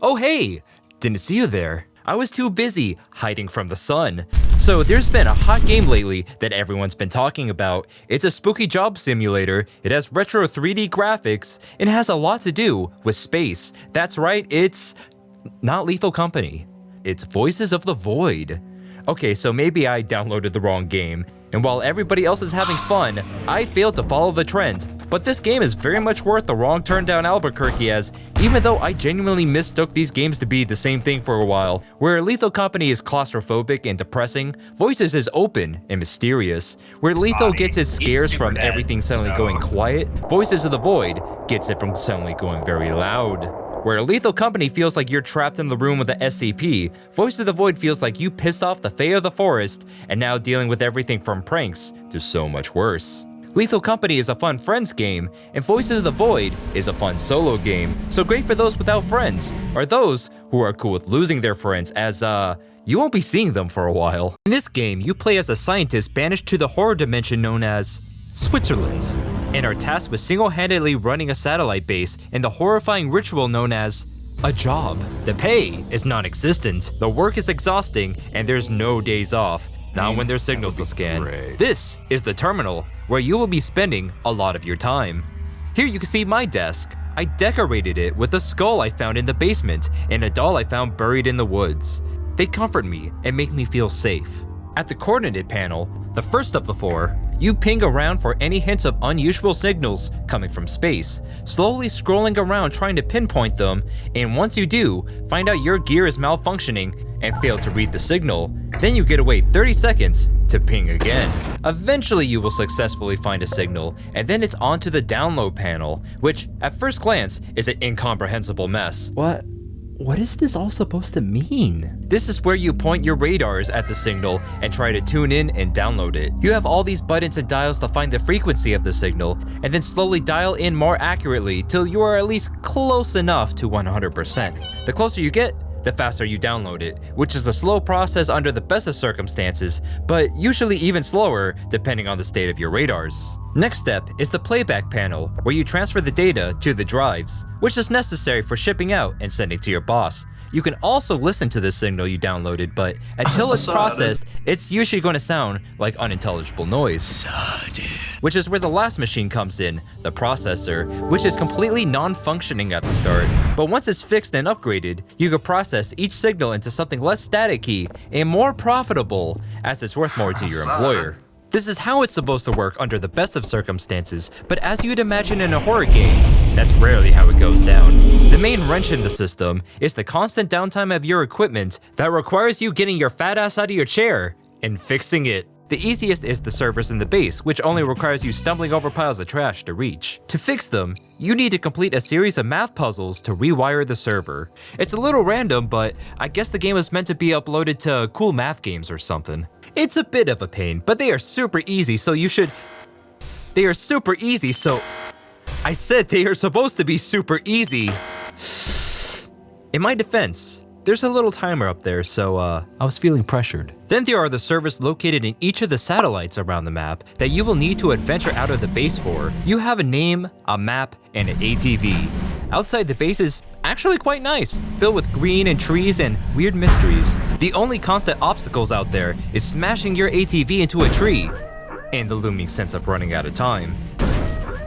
Oh hey! Didn't see you there. I was too busy hiding from the sun. So there's been a hot game lately that everyone's been talking about. It's a spooky job simulator, it has retro 3D graphics, and it has a lot to do with space. That's right, it's not Lethal Company. It's Voices of the Void. Okay, so maybe I downloaded the wrong game, and while everybody else is having fun, I failed to follow the trend. But this game is very much worth the wrong turn down Albuquerque, as even though I genuinely mistook these games to be the same thing for a while, where Lethal Company is claustrophobic and depressing, Voices is open and mysterious. Where Lethal gets its scares from everything suddenly going quiet, Voices of the Void gets it from suddenly going very loud. Where Lethal Company feels like you're trapped in the room with the SCP, Voice of the Void feels like you pissed off the Fae of the Forest and now dealing with everything from pranks to so much worse. Lethal Company is a fun friends game, and Voices of the Void is a fun solo game, so great for those without friends, or those who are cool with losing their friends, as you won't be seeing them for a while. In this game, you play as a scientist banished to the horror dimension known as Switzerland, and are tasked with single-handedly running a satellite base in the horrifying ritual known as a job. The pay is non-existent, the work is exhausting, and there's no days off. Not when there's signals to scan. This is the terminal, where you will be spending a lot of your time. Here you can see my desk. I decorated it with a skull I found in the basement and a doll I found buried in the woods. They comfort me and make me feel safe. At the coordinate panel, the first of the four, you ping around for any hints of unusual signals coming from space, slowly scrolling around trying to pinpoint them, and once you do, find out your gear is malfunctioning and fail to read the signal, then you get to wait 30 seconds to ping again. Eventually you will successfully find a signal, and then it's on to the download panel, which at first glance is an incomprehensible mess. What is this all supposed to mean? This is where you point your radars at the signal and try to tune in and download it. You have all these buttons and dials to find the frequency of the signal, and then slowly dial in more accurately till you are at least close enough to 100%. The closer you get, the faster you download it, which is a slow process under the best of circumstances, but usually even slower depending on the state of your radars. Next step is the playback panel, where you transfer the data to the drives, which is necessary for shipping out and sending to your boss. You can also listen to the signal you downloaded, but until it's processed, it's usually going to sound like unintelligible noise. Which is where the last machine comes in, the processor, which is completely non-functioning at the start. But once it's fixed and upgraded, you can process each signal into something less staticky and more profitable, as it's worth more to your employer. This is how it's supposed to work under the best of circumstances, but as you'd imagine in a horror game, that's rarely how it goes down. The main wrench in the system is the constant downtime of your equipment that requires you getting your fat ass out of your chair and fixing it. The easiest is the servers in the base, which only requires you stumbling over piles of trash to reach. To fix them, you need to complete a series of math puzzles to rewire the server. It's a little random, but I guess the game was meant to be uploaded to cool math games or something. It's a bit of a pain, but they are super easy, so you should... They are super easy, so... I said they are supposed to be super easy. In my defense, there's a little timer up there, so I was feeling pressured. Then there are the servers located in each of the satellites around the map that you will need to adventure out of the base for. You have a name, a map, and an ATV. Outside the base is actually quite nice, filled with green and trees and weird mysteries. The only constant obstacles out there is smashing your ATV into a tree, and the looming sense of running out of time.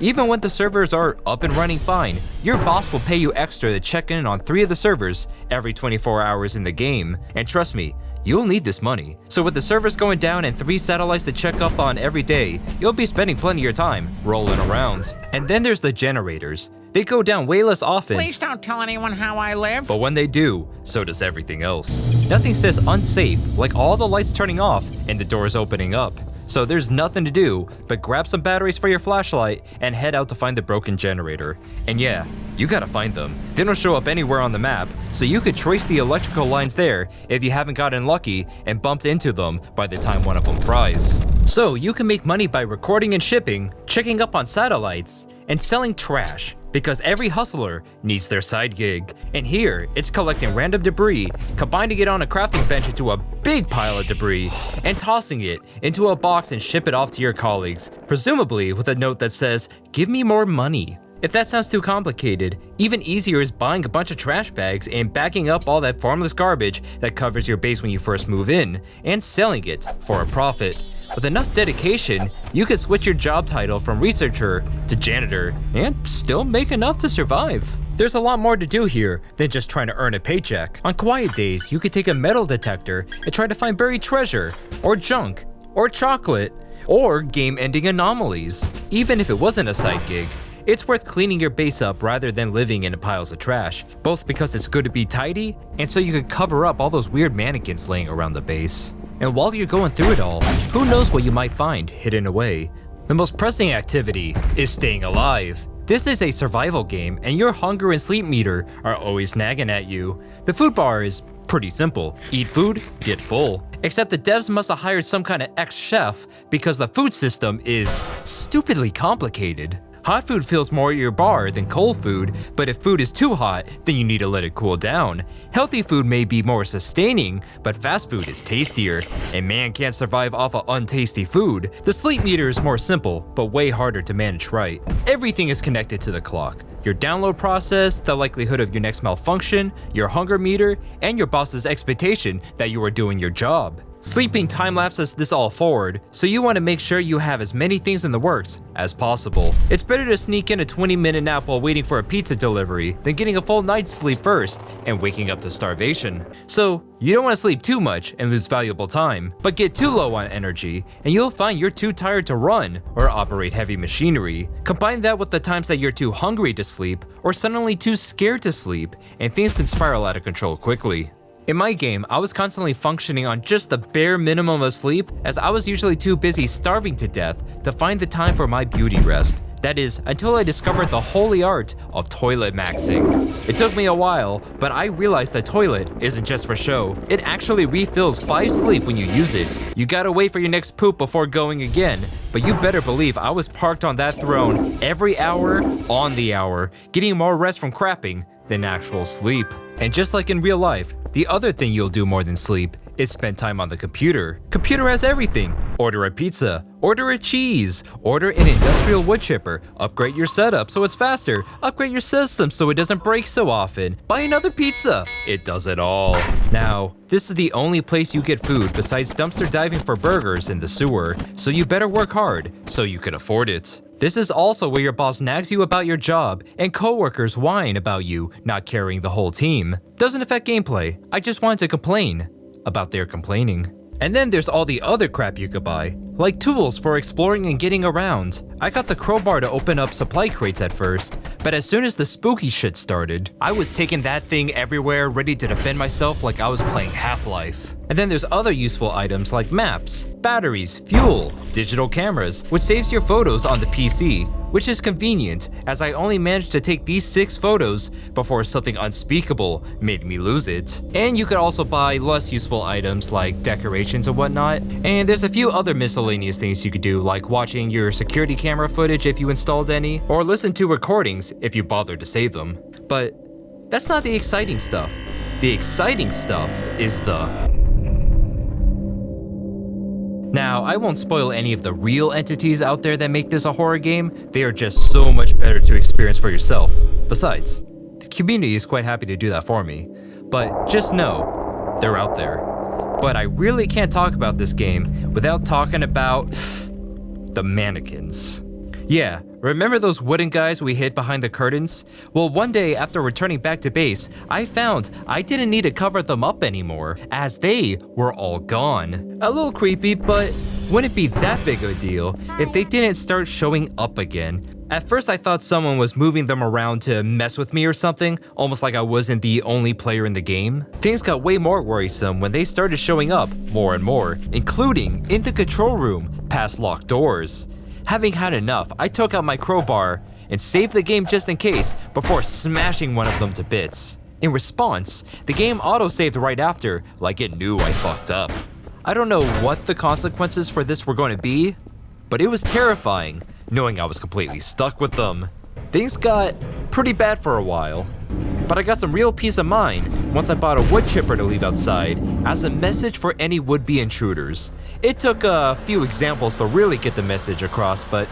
Even when the servers are up and running fine, your boss will pay you extra to check in on 3 of the servers every 24 hours in the game. And trust me, you'll need this money. So with the servers going down and 3 satellites to check up on every day, you'll be spending plenty of your time rolling around. And then there's the generators. They go down way less often. Please don't tell anyone how I live. But when they do, so does everything else. Nothing says unsafe like all the lights turning off and the doors opening up. So there's nothing to do but grab some batteries for your flashlight and head out to find the broken generator. And yeah, you gotta find them. They don't show up anywhere on the map, so you could trace the electrical lines there if you haven't gotten lucky and bumped into them by the time one of them fries. So you can make money by recording and shipping, checking up on satellites, and selling trash, because every hustler needs their side gig. And here, it's collecting random debris, combining it on a crafting bench into a big pile of debris, and tossing it into a box and ship it off to your colleagues, presumably with a note that says, "Give me more money." If that sounds too complicated, even easier is buying a bunch of trash bags and backing up all that formless garbage that covers your base when you first move in, and selling it for a profit. With enough dedication, you could switch your job title from researcher to janitor and still make enough to survive. There's a lot more to do here than just trying to earn a paycheck. On quiet days, you could take a metal detector and try to find buried treasure, or junk, or chocolate, or game-ending anomalies. Even if it wasn't a side gig, it's worth cleaning your base up rather than living in piles of trash, both because it's good to be tidy and so you could cover up all those weird mannequins laying around the base. And while you're going through it all, who knows what you might find hidden away. The most pressing activity is staying alive. This is a survival game and your hunger and sleep meter are always nagging at you. The food bar is pretty simple. Eat food, get full. Except the devs must have hired some kind of ex-chef because the food system is stupidly complicated. Hot food fills more of your bar than cold food, but if food is too hot, then you need to let it cool down. Healthy food may be more sustaining, but fast food is tastier, and man can't survive off of untasty food. The sleep meter is more simple, but way harder to manage right. Everything is connected to the clock. Your download process, the likelihood of your next malfunction, your hunger meter, and your boss's expectation that you are doing your job. Sleeping time-lapses this all forward, so you want to make sure you have as many things in the works as possible. It's better to sneak in a 20-minute nap while waiting for a pizza delivery than getting a full night's sleep first and waking up to starvation. So, you don't want to sleep too much and lose valuable time, but get too low on energy and you'll find you're too tired to run or operate heavy machinery. Combine that with the times that you're too hungry to sleep or suddenly too scared to sleep, and things can spiral out of control quickly. In my game, I was constantly functioning on just the bare minimum of sleep, as I was usually too busy starving to death to find the time for my beauty rest. That is, until I discovered the holy art of toilet maxing. It took me a while, but I realized the toilet isn't just for show. It actually refills 5 sleep when you use it. You gotta wait for your next poop before going again, but you better believe I was parked on that throne every hour on the hour, getting more rest from crapping than actual sleep. And just like in real life, the other thing you'll do more than sleep is spend time on the computer. Computer has everything. Order a pizza, order a cheese, order an industrial wood chipper, upgrade your setup so it's faster, upgrade your system so it doesn't break so often, buy another pizza. It does it all. Now, this is the only place you get food besides dumpster diving for burgers in the sewer, so you better work hard so you can afford it. This is also where your boss nags you about your job and coworkers whine about you not carrying the whole team. Doesn't affect gameplay, I just wanted to complain about their complaining. And then there's all the other crap you could buy, like tools for exploring and getting around. I got the crowbar to open up supply crates at first, but as soon as the spooky shit started, I was taking that thing everywhere ready to defend myself like I was playing Half-Life. And then there's other useful items like maps, batteries, fuel, digital cameras, which saves your photos on the PC, which is convenient as I only managed to take these 6 photos before something unspeakable made me lose it. And you could also buy less useful items like decorations and whatnot, and there's a few other miscellaneous things you could do, like watching your security camera footage if you installed any, or listen to recordings if you bothered to save them. But that's not the exciting stuff. The exciting stuff is the... Now, I won't spoil any of the real entities out there that make this a horror game. They are just so much better to experience for yourself. Besides, the community is quite happy to do that for me. But just know, they're out there. But I really can't talk about this game without talking about the mannequins. Yeah, remember those wooden guys we hid behind the curtains? Well, one day after returning back to base, I found I didn't need to cover them up anymore, as they were all gone. A little creepy, but wouldn't be that big of a deal if they didn't start showing up again. At first I thought someone was moving them around to mess with me or something, almost like I wasn't the only player in the game. Things got way more worrisome when they started showing up more and more, including in the control room past locked doors. Having had enough, I took out my crowbar and saved the game just in case before smashing one of them to bits. In response, the game auto-saved right after, like it knew I fucked up. I don't know what the consequences for this were going to be, but it was terrifying knowing I was completely stuck with them. Things got pretty bad for a while, but I got some real peace of mind once I bought a wood chipper to leave outside as a message for any would-be intruders. It took a few examples to really get the message across, but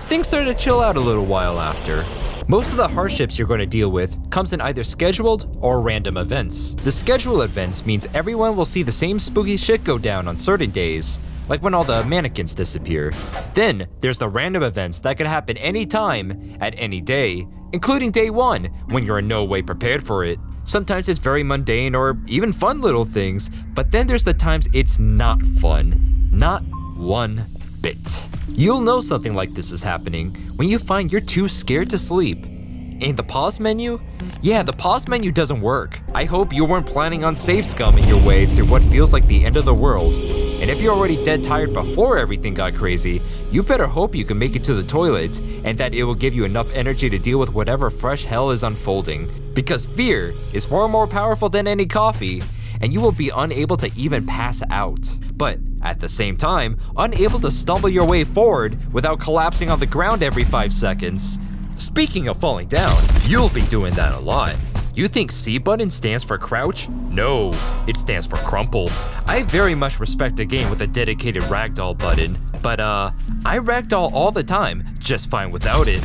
things started to chill out a little while after. Most of the hardships you're going to deal with comes in either scheduled or random events. The scheduled events means everyone will see the same spooky shit go down on certain days, like when all the mannequins disappear. Then there's the random events that could happen anytime, at any day, including day 1 when you're in no way prepared for it. Sometimes it's very mundane or even fun little things, but then there's the times it's not fun. Not one bit. You'll know something like this is happening when you find you're too scared to sleep. And the pause menu? Yeah, the pause menu doesn't work. I hope you weren't planning on save scumming your way through what feels like the end of the world. And if you're already dead tired before everything got crazy, you better hope you can make it to the toilet and that it will give you enough energy to deal with whatever fresh hell is unfolding. Because fear is far more powerful than any coffee, and you will be unable to even pass out. But at the same time, unable to stumble your way forward without collapsing on the ground every 5 seconds. Speaking of falling down, you'll be doing that a lot. You think C button stands for crouch? No, it stands for crumple. I very much respect a game with a dedicated ragdoll button, but I ragdoll all the time, just fine without it.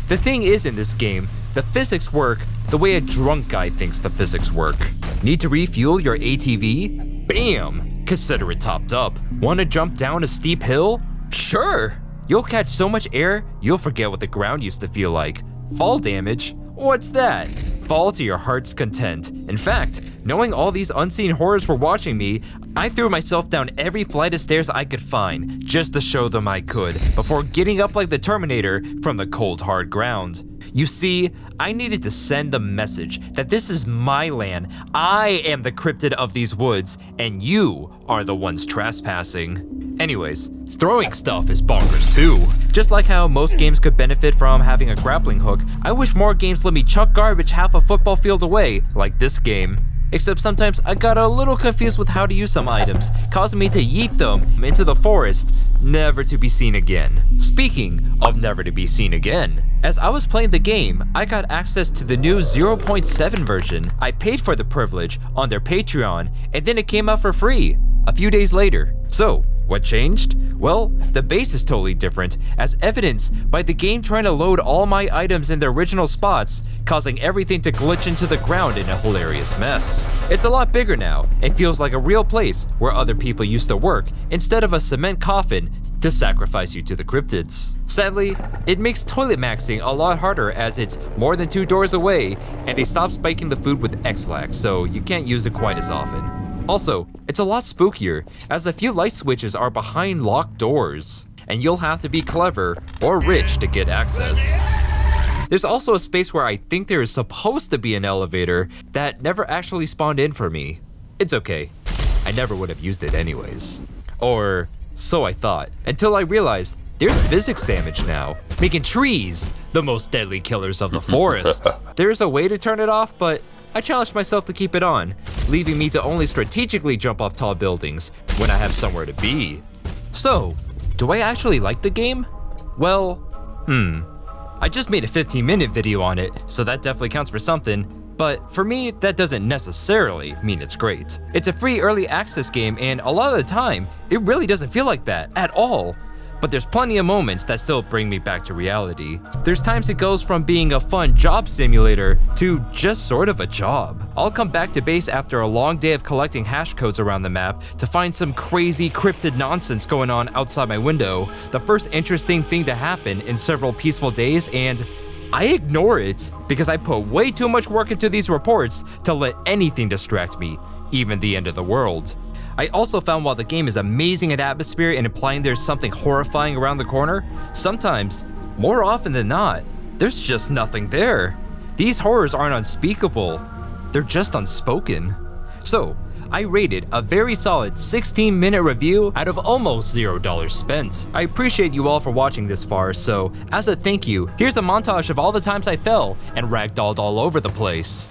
The thing is, in this game, the physics work the way a drunk guy thinks the physics work. Need to refuel your ATV? Bam! Consider it topped up. Want to jump down a steep hill? Sure! You'll catch so much air, you'll forget what the ground used to feel like. Fall damage? What's that? Fall to your heart's content. In fact, knowing all these unseen horrors were watching me, I threw myself down every flight of stairs I could find, just to show them I could, before getting up like the Terminator from the cold hard ground. You see, I needed to send the message that this is my land, I am the cryptid of these woods, and you are the ones trespassing. Anyways, throwing stuff is bonkers too. Just like how most games could benefit from having a grappling hook, I wish more games let me chuck garbage half a football field away, like this game. Except sometimes I got a little confused with how to use some items, causing me to yeet them into the forest, never to be seen again. Speaking of never to be seen again, as I was playing the game, I got access to the new 0.7 version. I paid for the privilege on their Patreon, and then it came out for free a few days later. So, what changed? Well, the base is totally different, as evidenced by the game trying to load all my items in their original spots, causing everything to glitch into the ground in a hilarious mess. It's a lot bigger now, and feels like a real place where other people used to work, instead of a cement coffin to sacrifice you to the cryptids. Sadly, it makes toilet maxing a lot harder as it's more than 2 doors away, and they stopped spiking the food with X-Lax, so you can't use it quite as often. Also, it's a lot spookier, as a few light switches are behind locked doors, and you'll have to be clever or rich to get access. There's also a space where I think there is supposed to be an elevator that never actually spawned in for me. It's okay, I never would have used it anyways. Or so I thought, until I realized there's physics damage now, making trees the most deadly killers of the forest. There's a way to turn it off, but I challenged myself to keep it on, leaving me to only strategically jump off tall buildings when I have somewhere to be. So, do I actually like the game? Well, I just made a 15-minute video on it, so that definitely counts for something, but for me, that doesn't necessarily mean it's great. It's a free early access game, and a lot of the time, it really doesn't feel like that at all. But there's plenty of moments that still bring me back to reality. There's times it goes from being a fun job simulator to just sort of a job. I'll come back to base after a long day of collecting hash codes around the map to find some crazy cryptid nonsense going on outside my window, the first interesting thing to happen in several peaceful days, and I ignore it because I put way too much work into these reports to let anything distract me, even the end of the world. I also found while the game is amazing at atmosphere and implying there's something horrifying around the corner, sometimes, more often than not, there's just nothing there. These horrors aren't unspeakable, they're just unspoken. So, I rated a very solid 16-minute review out of almost $0 spent. I appreciate you all for watching this far, so as a thank you, here's a montage of all the times I fell and ragdolled all over the place.